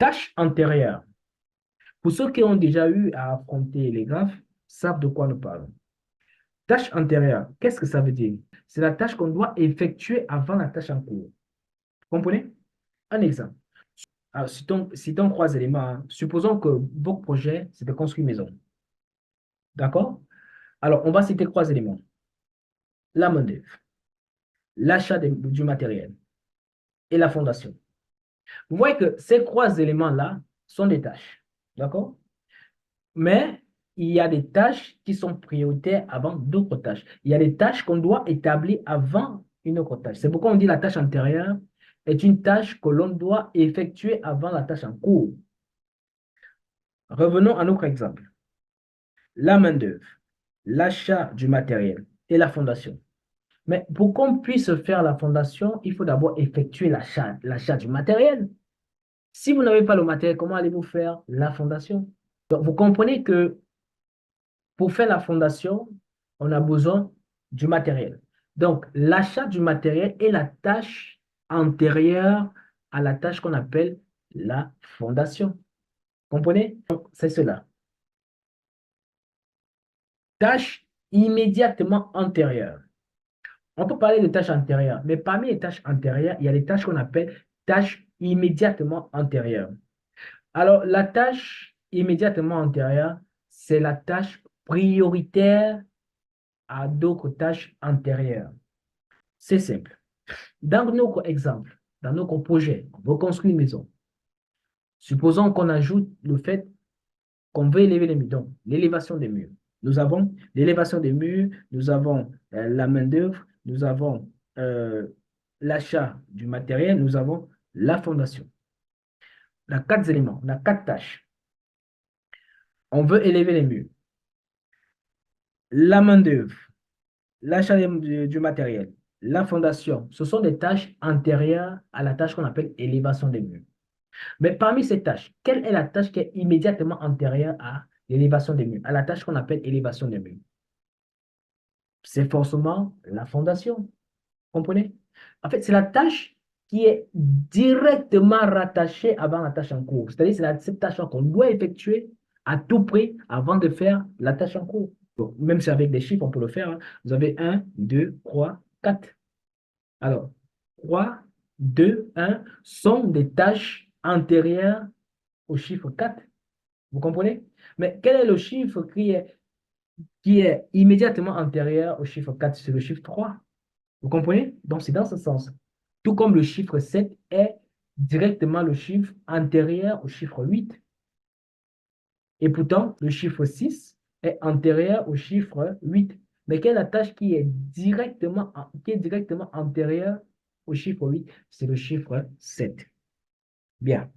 Tâche antérieure. Pour ceux qui ont déjà eu à affronter les graphes, savent de quoi nous parlons. Tâche antérieure, qu'est-ce que ça veut dire? C'est la tâche qu'on doit effectuer avant la tâche en cours. Vous comprenez? Un exemple. Alors, citons trois éléments, hein. Supposons que votre projet, c'est de construire une maison. D'accord? Alors, on va citer trois éléments. La main-d'œuvre, l'achat du matériel et la fondation. Vous voyez que ces trois éléments-là sont des tâches. D'accord? Mais il y a des tâches qui sont prioritaires avant d'autres tâches. Il y a des tâches qu'on doit établir avant une autre tâche. C'est pourquoi on dit la tâche antérieure est une tâche que l'on doit effectuer avant la tâche en cours. Revenons à notre exemple. La main-d'œuvre, l'achat du matériel et la fondation. Mais pour qu'on puisse faire la fondation, il faut d'abord effectuer l'achat du matériel. Si vous n'avez pas le matériel, comment allez-vous faire la fondation? Donc, vous comprenez que pour faire la fondation, on a besoin du matériel. Donc, l'achat du matériel est la tâche antérieure à la tâche qu'on appelle la fondation. Comprenez? Donc, c'est cela. Tâche immédiatement antérieure. On peut parler de tâches antérieures, mais parmi les tâches antérieures, il y a des tâches qu'on appelle tâches immédiatement antérieures. Alors, la tâche immédiatement antérieure, c'est la tâche prioritaire à d'autres tâches antérieures. C'est simple. Dans notre exemple, dans notre projet, on veut construire une maison. Supposons qu'on ajoute le fait qu'on veut élever les murs, donc l'élévation des murs. Nous avons l'élévation des murs, nous avons la main-d'œuvre, nous avons euh, l'achat du matériel, nous avons la fondation. On a quatre éléments, on a quatre tâches. On veut élever les murs. La main-d'œuvre, l'achat du matériel, la fondation, ce sont des tâches antérieures à la tâche qu'on appelle élévation des murs. Mais parmi ces tâches, quelle est la tâche qui est immédiatement antérieure à l'élévation des murs, à la tâche qu'on appelle élévation des murs? C'est forcément la fondation. Comprenez? En fait, c'est la tâche qui est directement rattachée avant la tâche en cours. C'est-à-dire c'est cette tâche qu'on doit effectuer à tout prix avant de faire la tâche en cours. Donc, même si avec des chiffres, on peut le faire, hein. Vous avez 1, 2, 3, 4. Alors, 3, 2, 1 sont des tâches antérieures au chiffre 4. Vous comprenez? Mais quel est le chiffre qui est immédiatement antérieur au chiffre 4? C'est le chiffre 3. Vous comprenez? Donc, c'est dans ce sens. Tout comme le chiffre 7 est directement le chiffre antérieur au chiffre 8. Et pourtant, le chiffre 6 est antérieur au chiffre 8. Mais quelle est la tâche qui est directement antérieure au chiffre 8? C'est le chiffre 7. Bien.